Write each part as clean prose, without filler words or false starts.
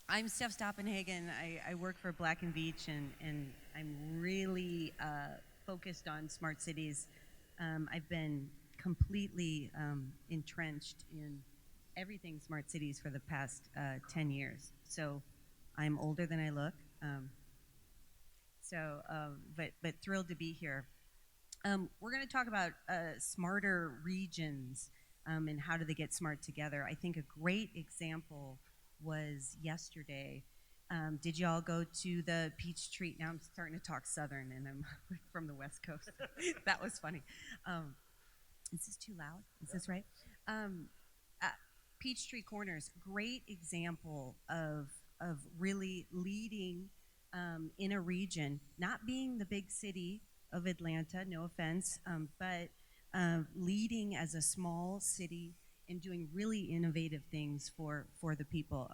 I'm Steph Stoppenhagen. I work for Black and Veatch, and I'm really focused on smart cities. I've been completely entrenched in everything smart cities for the past 10 years. So I'm older than I look. But thrilled to be here. We're going to talk about smarter regions and how do they get smart together. I think a great example was yesterday. Did y'all go to the Peach Tree? Now I'm starting to talk Southern, and I'm from the West Coast. That was funny. Is this too loud? Is this right? Um, uh, Peachtree Corners, great example of really leading in a region, not being the big city of Atlanta, no offense, but leading as a small city and doing really innovative things for the people.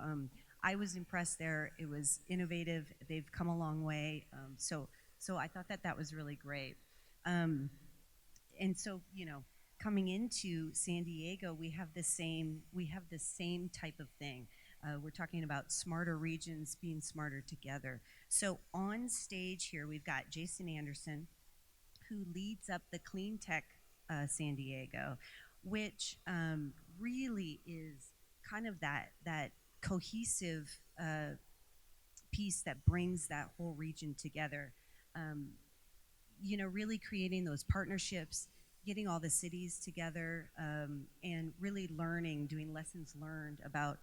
I was impressed there. It was innovative. They've come a long way. So I thought that was really great. Um, and so coming into San Diego, we have the same type of thing. We're talking about smarter regions being smarter together. So on stage here, we've got Jason Anderson, who leads up the Cleantech San Diego, which really is kind of that cohesive piece that brings that whole region together. Um, really creating those partnerships, getting all the cities together, and really learning, doing lessons learned about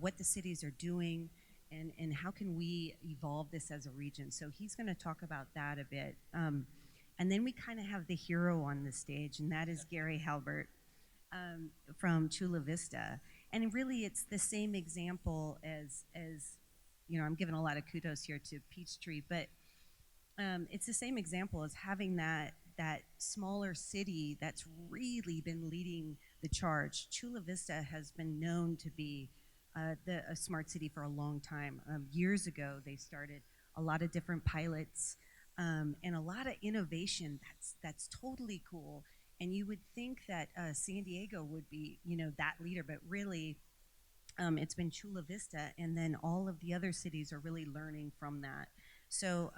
what the cities are doing and how can we evolve this as a region. So he's going to talk about that a bit. And then we kind of have the hero on the stage, and that is Gary Halbert from Chula Vista. And really, it's the same example as I'm giving a lot of kudos here to Peachtree, but it's the same example as having that smaller city that's really been leading the charge. Chula Vista has been known to be a smart city for a long time. Years ago, they started a lot of different pilots and a lot of innovation. That's totally cool. And you would think that San Diego would be, that leader, but really, it's been Chula Vista, and then all of the other cities are really learning from that. So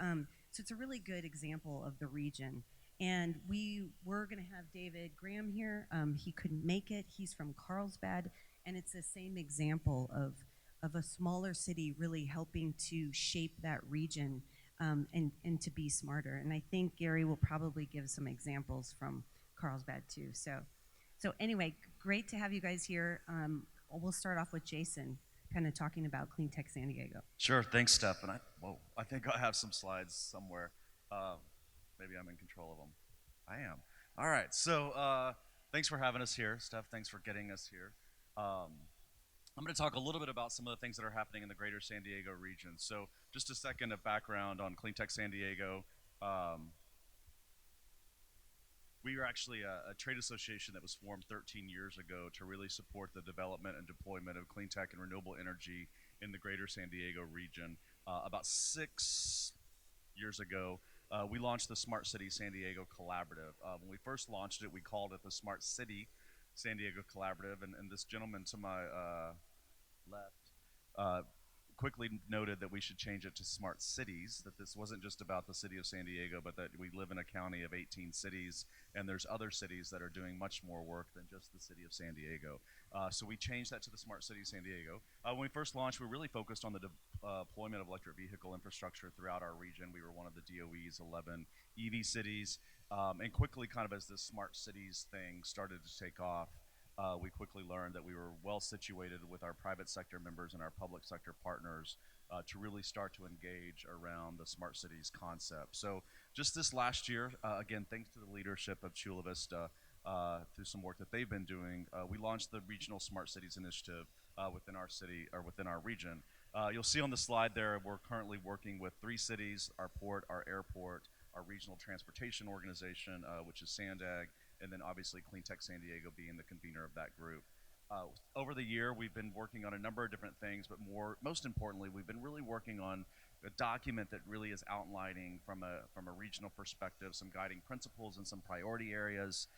it's a really good example of the region. And we were going to have David Graham here. He couldn't make it. He's from Carlsbad, and it's the same example of a smaller city really helping to shape that region and to be smarter. And I think Gary will probably give some examples from Carlsbad too. So anyway, great to have you guys here. We'll start off with Jason, kind of talking about Cleantech San Diego. Sure, thanks, Steph. And I think I have some slides somewhere. Uh, Maybe I'm in control of them. I am. All right. So thanks for having us here, Steph. Thanks for getting us here. I'm going to talk a little bit about some of the things that are happening in the greater San Diego region. So just a second of background on Cleantech San Diego. We are actually a trade association that was formed 13 years ago to really support the development and deployment of clean tech and renewable energy in the greater San Diego region. About 6 years ago, we launched the Smart City San Diego Collaborative. When we first launched it, we called it the Smart City San Diego Collaborative, and this gentleman to my left quickly noted that we should change it to smart cities, that this wasn't just about the city of San Diego, but that we live in a county of 18 cities, and there's other cities that are doing much more work than just the city of San Diego. So we changed that to the Smart City San Diego. When we first launched, we really focused on the deployment of electric vehicle infrastructure throughout our region. We were one of the DOE's 11 EV cities, and quickly, kind of as this smart cities thing started to take off, we quickly learned that we were well situated with our private sector members and our public sector partners to really start to engage around the smart cities concept. So just this last year, again, thanks to the leadership of Chula Vista, through some work that they've been doing, we launched the Regional Smart Cities Initiative within our city, or within our region. You'll see on the slide there, we're currently working with 3 cities: our port, our airport, our regional transportation organization, which is SANDAG, and then obviously Cleantech San Diego being the convener of that group. Over the year, we've been working on a number of different things, but most importantly, we've been really working on a document that really is outlining from a regional perspective some guiding principles and some priority areas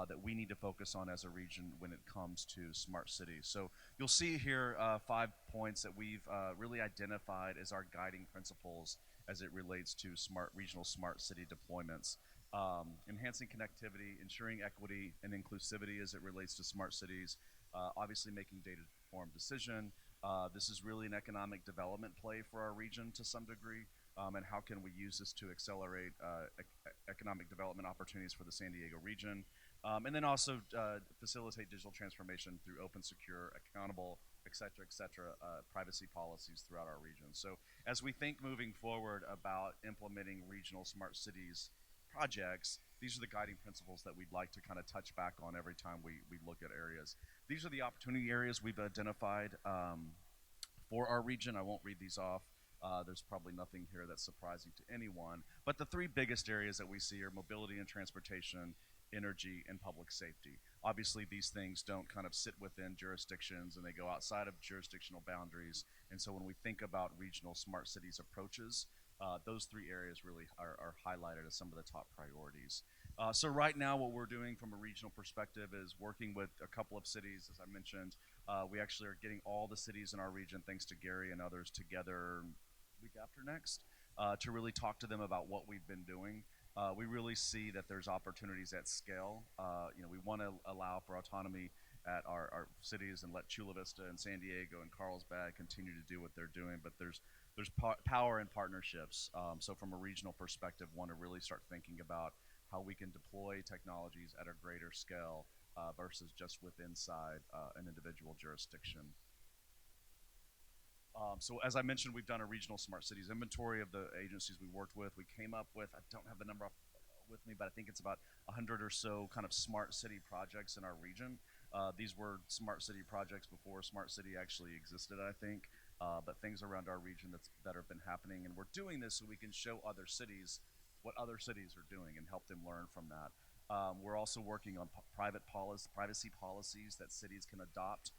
that we need to focus on as a region when it comes to smart cities. So you'll see here 5 points that we've really identified as our guiding principles as it relates to regional smart city deployments. Enhancing connectivity, ensuring equity and inclusivity as it relates to smart cities, obviously making data-informed decision. This is really an economic development play for our region to some degree, and how can we use this to accelerate economic development opportunities for the San Diego region, and then also facilitate digital transformation through open, secure, accountable, et cetera, privacy policies throughout our region. So as we think moving forward about implementing regional smart cities projects, these are the guiding principles that we'd like to kind of touch back on every time we look at areas. These are the opportunity areas we've identified for our region. I won't read these off. There's probably nothing here that's surprising to anyone. But the 3 biggest areas that we see are mobility and transportation, energy, and public safety. Obviously, these things don't kind of sit within jurisdictions and they go outside of jurisdictional boundaries. And so when we think about regional smart cities approaches, those 3 areas really are highlighted as some of the top priorities. So right now what we're doing from a regional perspective is working with a couple of cities, as I mentioned. We actually are getting all the cities in our region, thanks to Gary and others, together week after next to really talk to them about what we've been doing. We really see that there's opportunities at scale. We want to allow for autonomy at our cities and let Chula Vista and San Diego and Carlsbad continue to do what they're doing, but there's power in partnerships. So from a regional perspective, want to really start thinking about how we can deploy technologies at a greater scale versus just inside an individual jurisdiction. So as I mentioned, we've done a regional smart cities inventory of the agencies we worked with. We came up with, I don't have the number with me, but I think it's about 100 or so kind of smart city projects in our region. These were smart city projects before smart city actually existed, I think. But things around our region that have been happening, and we're doing this so we can show other cities what other cities are doing and help them learn from that. We're also working on privacy policies that cities can adopt,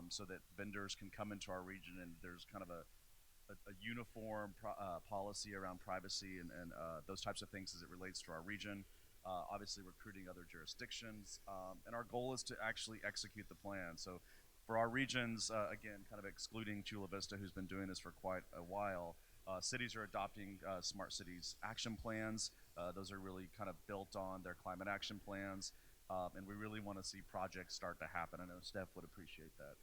so that vendors can come into our region and there's kind of a uniform policy around privacy and those types of things as it relates to our region. Obviously recruiting other jurisdictions, and our goal is to actually execute the plan. So for our regions, again, kind of excluding Chula Vista, who's been doing this for quite a while, cities are adopting smart cities action plans. Those are really kind of built on their climate action plans, and we really want to see projects start to happen. I know Steph would appreciate that.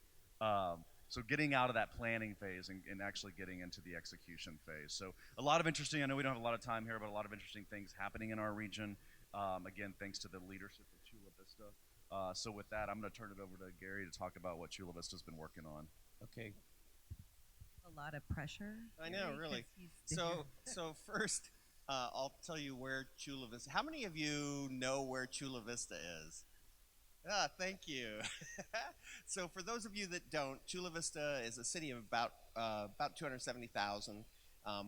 So getting out of that planning phase and actually getting into the execution phase. So a lot of interesting, I know we don't have a lot of time here, but a lot of interesting things happening in our region. Again, thanks to the leadership of Chula Vista. So with that, I'm going to turn it over to Gary to talk about what Chula Vista's been working on. Okay. A lot of pressure. I know, Gary, really. 'cause So first, I'll tell you where Chula Vista. How many of you know where Chula Vista is? Thank you. So for those of you that don't, Chula Vista is a city of about 270,000.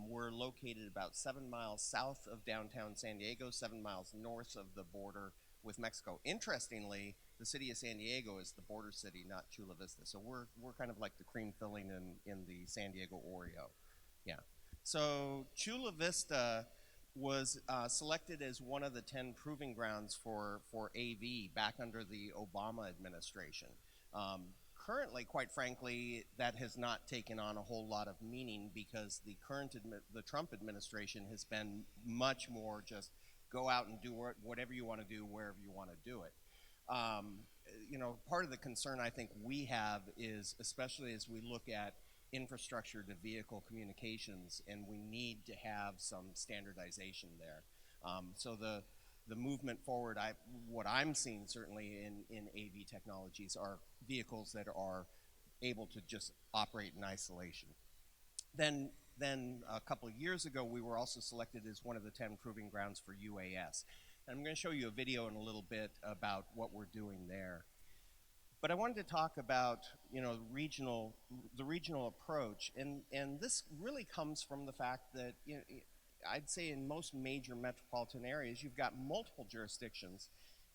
We're located about 7 miles south of downtown San Diego, 7 miles north of the border with Mexico. Interestingly, the city of San Diego is the border city, not Chula Vista. So we're kind of like the cream filling in the San Diego Oreo. Yeah. So Chula Vista was selected as one of the 10 proving grounds for AV back under the Obama administration. Currently, quite frankly, that has not taken on a whole lot of meaning because the Trump administration has been much more just go out and do whatever you want to do, wherever you want to do it. Part of the concern I think we have is, especially as we look at infrastructure to vehicle communications, and we need to have some standardization there. So the movement forward, what I'm seeing certainly in AV technologies are vehicles that are able to just operate in isolation. Then a couple of years ago, we were also selected as one of the 10 proving grounds for UAS. And I'm going to show you a video in a little bit about what we're doing there. But I wanted to talk about the regional approach, and this really comes from the fact that I'd say in most major metropolitan areas you've got multiple jurisdictions.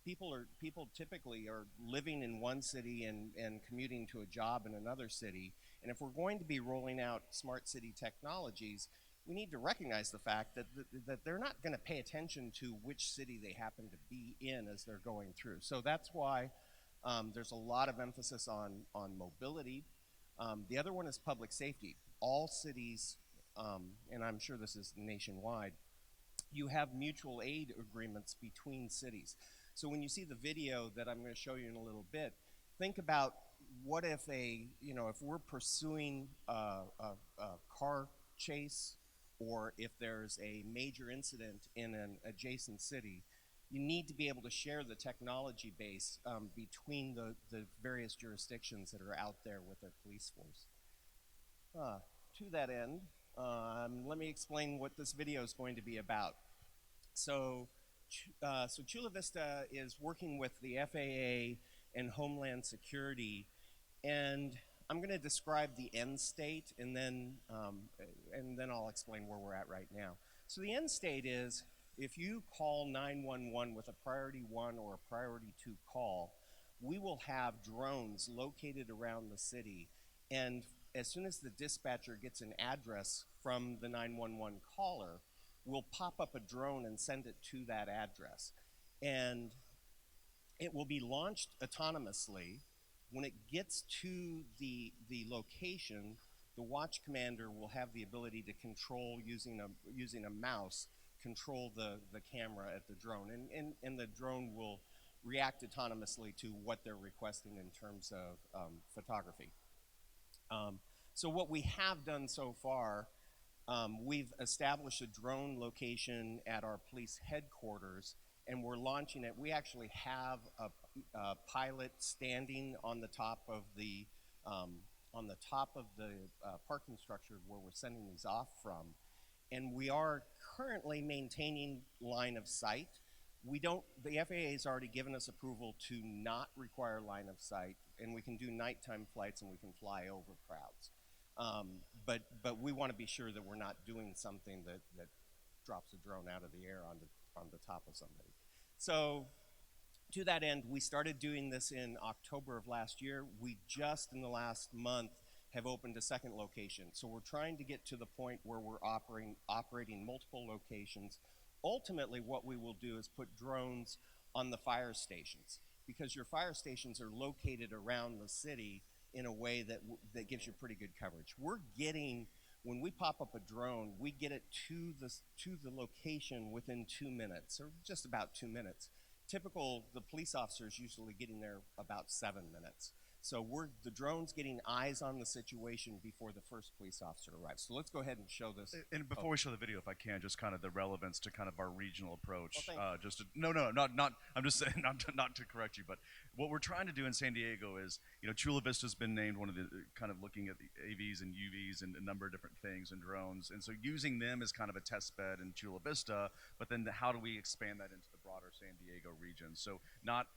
People typically are living in one city and commuting to a job in another city. And if we're going to be rolling out smart city technologies, we need to recognize the fact that they're not going to pay attention to which city they happen to be in as they're going through. So that's why there's a lot of emphasis on mobility. The other one is public safety. All cities, and I'm sure this is nationwide, you have mutual aid agreements between cities. So when you see the video that I'm going to show you in a little bit, think about what if if we're pursuing a car chase, or if there's a major incident in an adjacent city, you need to be able to share the technology base between the various jurisdictions that are out there with their police force. To that end, let me explain what this video is going to be about. So Chula Vista is working with the FAA and Homeland Security, and I'm going to describe the end state, and then I'll explain where we're at right now. So the end state is, if you call 911 with a priority 1 or a priority 2 call, we will have drones located around the city, and as soon as the dispatcher gets an address from the 911 caller, we'll pop up a drone and send it to that address. And it will be launched autonomously. When it gets to the location, the watch commander will have the ability to control, using a mouse, control the camera at the drone. And the drone will react autonomously to what they're requesting in terms of photography. So what we have done so far, we've established a drone location at our police headquarters, and we're launching it. We actually have a pilot standing on the top of the parking structure where we're sending these off from, and we are currently maintaining line of sight. The FAA has already given us approval to not require line of sight, and we can do nighttime flights and we can fly over crowds. But we want to be sure that we're not doing something that drops a drone out of the air on the top of somebody. So to that end, we started doing this in October of last year. We just in the last month have opened a second location. So we're trying to get to the point where we're operating multiple locations. Ultimately, what we will do is put drones on the fire stations, because your fire stations are located around the city in a way that gives you pretty good coverage. When we pop up a drone, we get it to the location within 2 minutes, or just about 2 minutes. The police officer is usually getting there about 7 minutes. So the drone's getting eyes on the situation before the first police officer arrives. So let's go ahead and show this. And before we show the video, if I can, just kind of the relevance to kind of our regional approach. Well, I'm just saying, not to correct you, but what we're trying to do in San Diego is, Chula Vista's been named one of the kind of looking at the AVs and UVs and a number of different things and drones, and so using them as kind of a test bed in Chula Vista, but then how do we expand that into the broader San Diego region? So not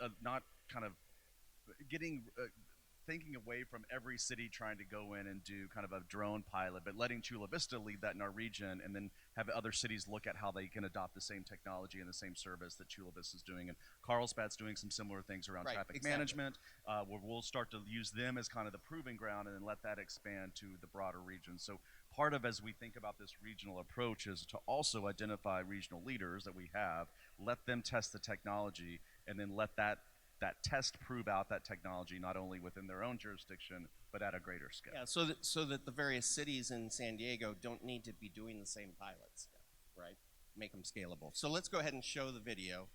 kind of getting thinking away from every city trying to go in and do kind of a drone pilot, but letting Chula Vista lead that in our region, and then have other cities look at how they can adopt the same technology and the same service that Chula Vista is doing. And Carlsbad's doing some similar things around traffic management, where we'll start to use them as kind of the proving ground and then let that expand to the broader region. So part of, as we think about this regional approach, is to also identify regional leaders that we have, let them test the technology, and then let that test prove out that technology not only within their own jurisdiction, but at a greater scale. Yeah, so that the various cities in San Diego don't need to be doing the same pilots, right? Make them scalable. So let's go ahead and show the video,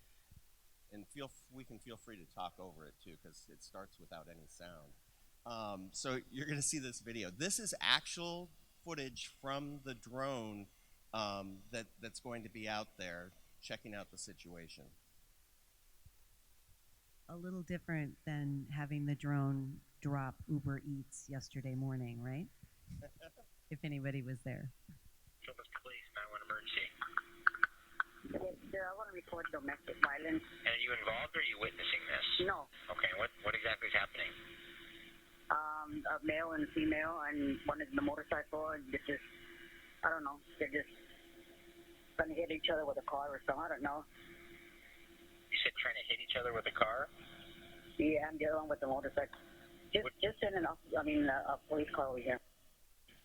and we can feel free to talk over it too, because it starts without any sound. So you're going to see this video. This is actual footage from the drone that's going to be out there checking out the situation. A little different than having the drone drop Uber Eats yesterday morning, right? If anybody was there. Chula Vista Police, 911 emergency. Yes, sir, I want to report domestic violence. And are you involved or are you witnessing this? No. Okay, what exactly is happening? A male and female, and one is in the motorcycle, and they're just, I don't know, they're just going to hit each other with a car or something, I don't know. You said trying to hit each other with a car? Yeah, I'm the other one with the motorcycle. Just sending a police car over here.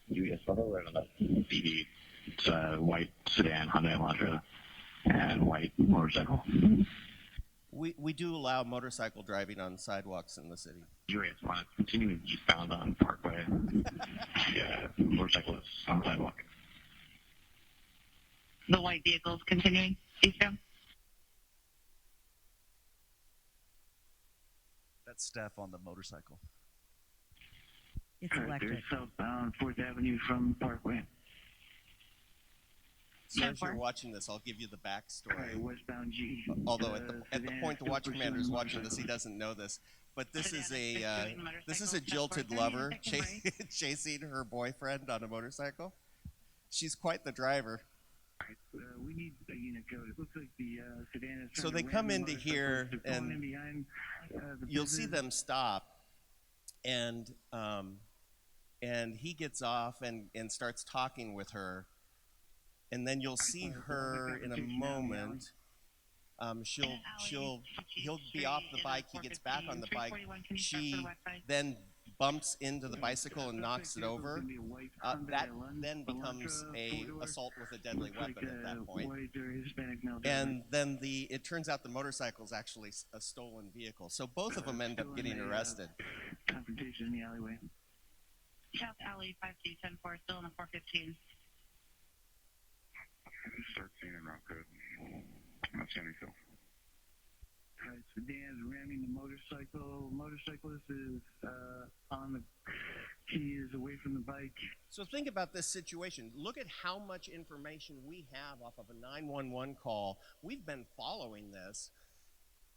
US level, the white sedan Hyundai Elantra and white motorcycle. We do allow motorcycle driving on sidewalks in the city. US one continuing eastbound on Parkway. Yeah, motorcycle is on the sidewalk. The white vehicles continuing eastbound. That's Steph on the motorcycle. It's Correct, electric. there's southbound 4th Avenue from Parkway. So Yeah, as you're Bart. watching this, I'll give you the backstory. Westbound G. Although at the point the watch commander is watching this, he doesn't know this. But this is a jilted lover chasing her boyfriend on a motorcycle. She's quite the driver. We need a unit code. It looks like the sedan is So they come into here, and you'll see them stop, and he gets off and starts talking with her, and then you'll see her in a moment. He'll be off the bike. He gets back on the bike. She then bumps into the bicycle and knocks it over. That then becomes a assault with a deadly weapon at that point. And then it turns out the motorcycle is actually a stolen vehicle. So both of them end up getting arrested. Confrontation in the alleyway. South Alley 5210-4, still in the 415. Start seeing route code. Not seeing anything. Alright, sedan's ramming the motorcycle. Motorcyclist is on the. He is away from the bike. So think about this situation. Look at how much information we have off of a 911 call. We've been following this,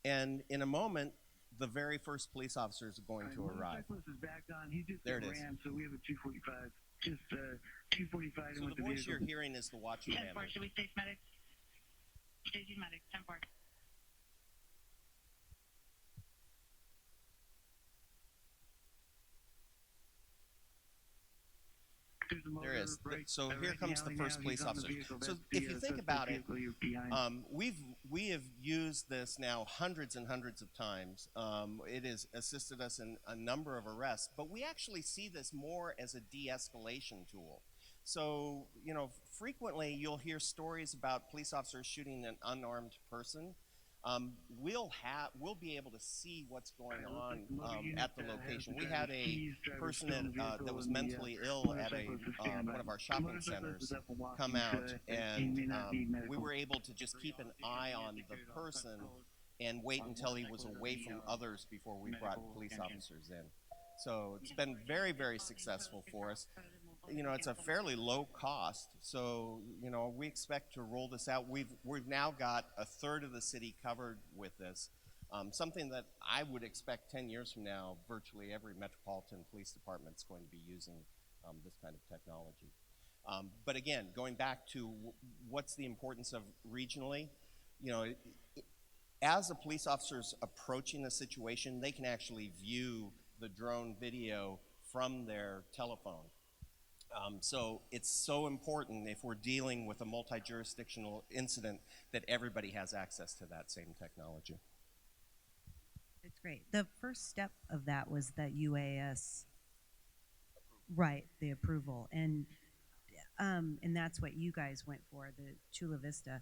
and in a moment, the very first police officer is going to arrive. Motorcyclist is back on. He just There it is. ran, so we have a 245. Just 245. So the voice you're hearing is the watch 10-4, commander. should we stage medics? Staging medics, 10-4. There is. So here comes the first police officer. So if you think about it, we have used this now hundreds and hundreds of times. It has assisted us in a number of arrests, but we actually see this more as a de-escalation tool. So, frequently you'll hear stories about police officers shooting an unarmed person. We'll be able to see what's going on at the location. We had a person that was mentally ill at one of our shopping centers come out, and we were able to just keep an eye on the person and wait until he was away from others before we brought police officers in. So it's been very, very successful for us. It's a fairly low cost, so we expect to roll this out. We've now got a third of the city covered with this, something that I would expect 10 years from now, virtually every metropolitan police department is going to be using this kind of technology. But again, going back to what's the importance of regionally, as a police officer's approaching a situation, they can actually view the drone video from their telephone. So it's so important if we're dealing with a multi-jurisdictional incident that everybody has access to that same technology. It's great. The first step of that was the UAS, right? The approval, and that's what you guys went for, the Chula Vista.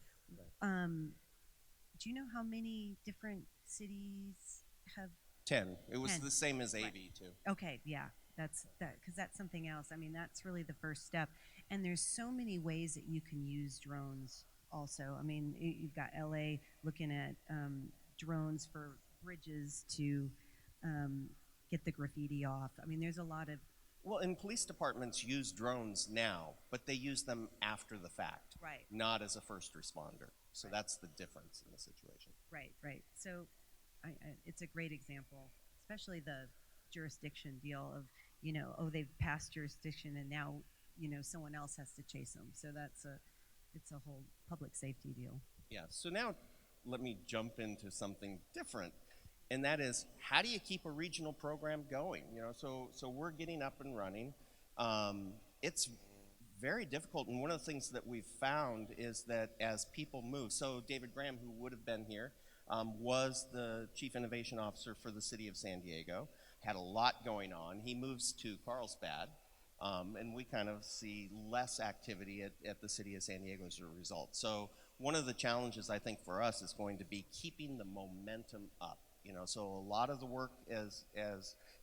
Do you know how many different cities have? 10. It was 10. the same as AV Right. too. Okay, yeah, that's because that's something else. I mean, that's really the first step. And there's so many ways that you can use drones. Also, I mean, you've got LA looking at drones for bridges to get the graffiti off. I mean, there's a lot of Well, and police departments use drones now, but they use them after the fact, right, not as a first responder. So that's the difference in the situation. right. So, it's a great example, especially the jurisdiction deal of they've passed jurisdiction and now someone else has to chase them. So it's a whole public safety deal. Yeah, so now let me jump into something different, and that is, how do you keep a regional program going? So we're getting up and running. It's very difficult, and one of the things that we've found is that as people move, so David Graham, who would have been here, was the Chief Innovation Officer for the City of San Diego, had a lot going on. He moves to Carlsbad, And we kind of see less activity at the city of San Diego as a result. So one of the challenges I think for us is going to be keeping the momentum up. So a lot of the work, as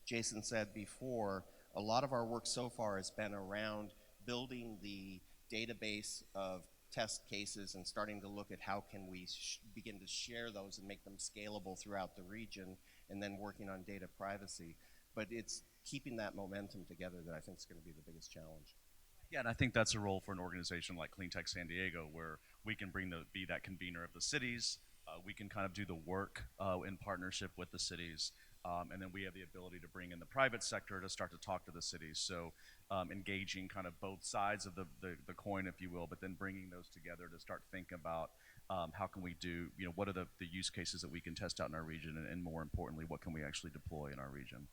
Jason said before, a lot of our work so far has been around building the database of test cases and starting to look at how can we begin to share those and make them scalable throughout the region, and then working on data privacy. But it's keeping that momentum together that I think is going to be the biggest challenge. Yeah, and I think that's a role for an organization like Cleantech San Diego, where we can be that convener of the cities. We can kind of do the work in partnership with the cities, and then we have the ability to bring in the private sector to start to talk to the cities. So engaging kind of both sides of the coin, if you will, but then bringing those together to start thinking about how can we do, what are the use cases that we can test out in our region, and more importantly, what can we actually deploy in our region.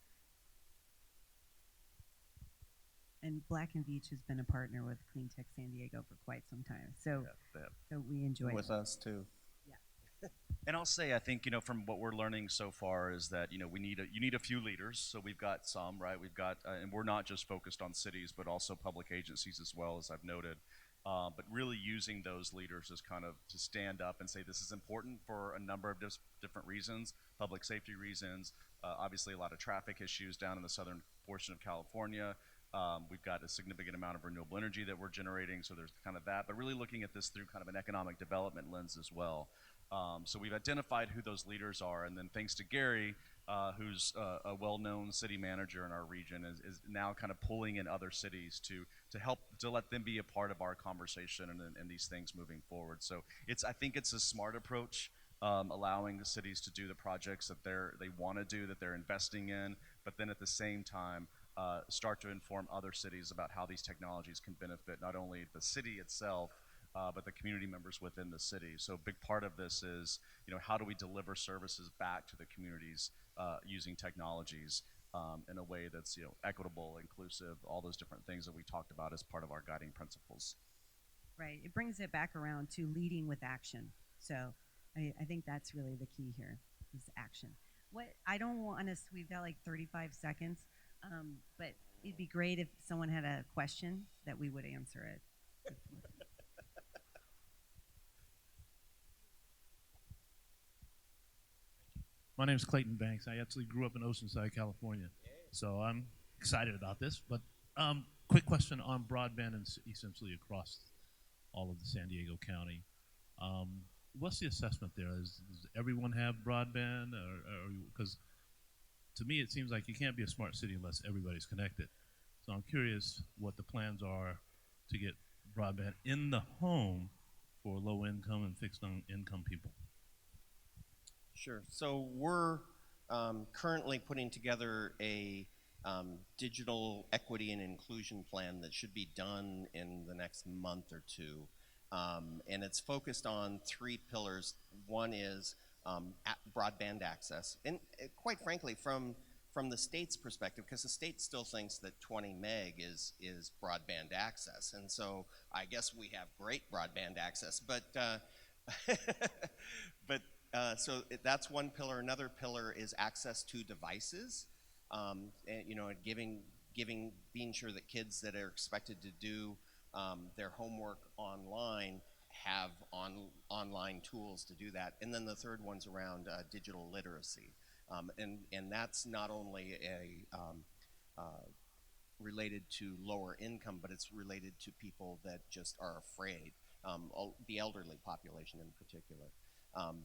And Black and Veatch has been a partner with Cleantech San Diego for quite some time. So, Yeah, so we enjoy With it. us too. And I'll say, I think, from what we're learning so far is that, you need a few leaders. So we've got some, right? We've got, and we're not just focused on cities, but also public agencies as well, as I've noted. But really using those leaders as kind of to stand up and say this is important for a number of different reasons, public safety reasons, obviously a lot of traffic issues down in the southern portion of California. We've got a significant amount of renewable energy that we're generating, so there's kind of that, but really looking at this through kind of an economic development lens as well. So we've identified who those leaders are, and then thanks to Gary, who's a well-known city manager in our region, is now kind of pulling in other cities to help to let them be a part of our conversation and these things moving forward. So I think it's a smart approach, allowing the cities to do the projects that they want to do, that they're investing in, but then at the same time start to inform other cities about how these technologies can benefit not only the city itself, but the community members within the city. So a big part of this is, how do we deliver services back to the communities using technologies in a way that's, equitable, inclusive, all those different things that we talked about as part of our guiding principles. Right. It brings it back around to leading with action. So I think that's really the key here is action. I don't want us, we've got like 35 seconds, but it'd be great if someone had a question that we would answer it. My name is Clayton Banks. I actually grew up in Oceanside, California, so I'm excited about this. But quick question on broadband and essentially across all of the San Diego County. What's the assessment there? Does everyone have broadband? Because to me it seems like you can't be a smart city unless everybody's connected. So I'm curious what the plans are to get broadband in the home for low income and fixed income people. Sure. So we're currently putting together a digital equity and inclusion plan that should be done in the next month or two. And it's focused on 3 pillars. One is broadband access. And quite frankly, from the state's perspective, because the state still thinks that 20 meg is broadband access. And so I guess we have great broadband access. But so that's one pillar. Another pillar is access to devices, and being sure that kids that are expected to do their homework online have online tools to do that. And then the third one's around digital literacy, and that's not only related to lower income, but it's related to people that just are afraid, the elderly population in particular.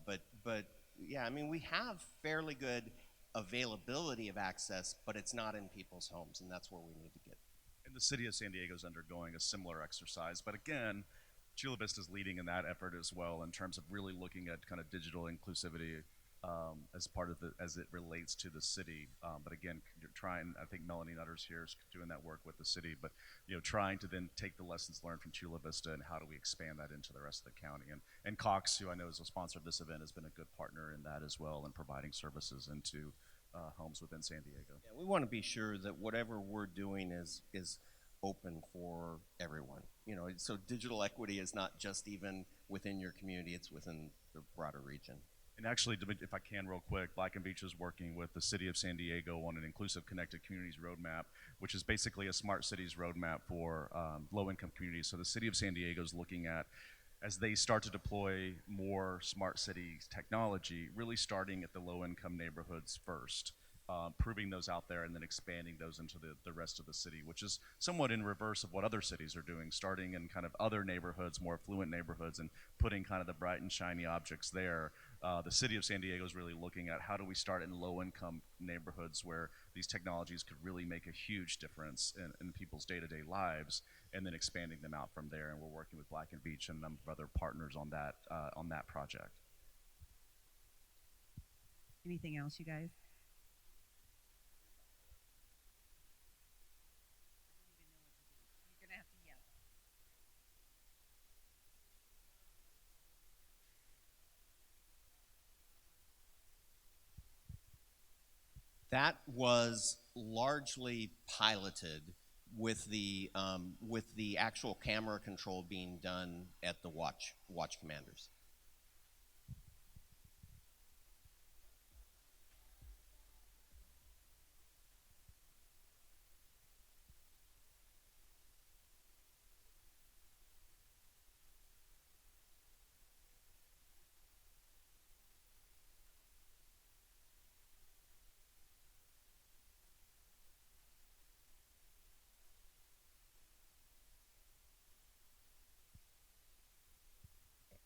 But yeah, I mean, we have fairly good availability of access, but it's not in people's homes, and that's where we need to get. And the city of San Diego is undergoing a similar exercise, but again, Chula Vista is leading in that effort as well in terms of really looking at kind of digital inclusivity as part of as it relates to the city. But again, you're trying, I think Melanie Nutters here is doing that work with the city, but trying to then take the lessons learned from Chula Vista and how do we expand that into the rest of the county. And Cox, who I know is a sponsor of this event, has been a good partner in that as well, in providing services into homes within San Diego. Yeah, we want to be sure that whatever we're doing is open for everyone. So digital equity is not just even within your community, it's within the broader region. And actually, if I can real quick, Black and Beach is working with the city of San Diego on an inclusive connected communities roadmap, which is basically a smart cities roadmap for low-income communities. So the city of San Diego is looking at, as they start to deploy more smart cities technology, really starting at the low-income neighborhoods first, proving those out there and then expanding those into the rest of the city, which is somewhat in reverse of what other cities are doing, starting in kind of other neighborhoods, more affluent neighborhoods, and putting kind of the bright and shiny objects there. The city of San Diego is really looking at how do we start in low-income neighborhoods where these technologies could really make a huge difference in people's day-to-day lives, and then expanding them out from there. And we're working with Black and Beach and a number of other partners on that project. Anything else, you guys? You're gonna have to yell. That was largely piloted with the actual camera control being done at the watch commanders.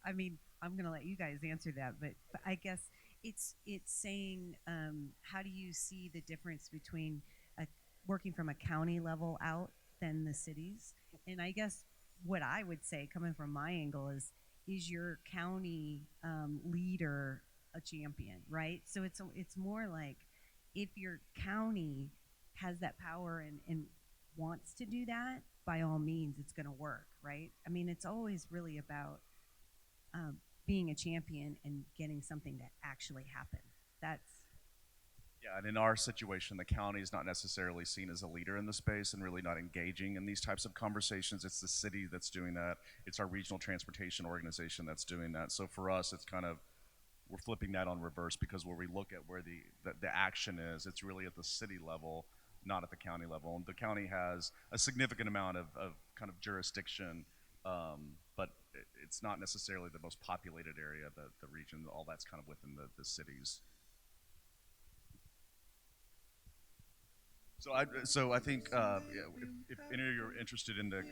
I mean, I'm going to let you guys answer that, but I guess it's saying how do you see the difference between working from a county level out than the cities? And I guess what I would say, coming from my angle, is your county leader a champion, right? So it's more like if your county has that power and wants to do that, by all means, it's going to work, right? I mean, it's always really about being a champion and getting something to actually happen. That's Yeah, and in our situation, the county is not necessarily seen as a leader in the space and really not engaging in these types of conversations. It's the city that's doing that. It's our regional transportation organization that's doing that. So for us, it's kind of, we're flipping that on reverse, because where we look at where the action is, it's really at the city level, not at the county level. And the county has a significant amount of kind of jurisdiction, but it's not necessarily the most populated area of the region. All that's kind of within the cities. So I think if any of you are interested in the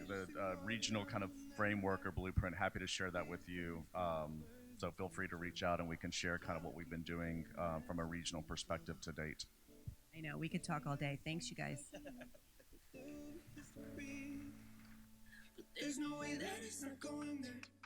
regional kind of framework or blueprint, happy to share that with you. So feel free to reach out and we can share kind of what we've been doing from a regional perspective to date. I know we could talk all day. Thanks, you guys. There's no way that it's not going there.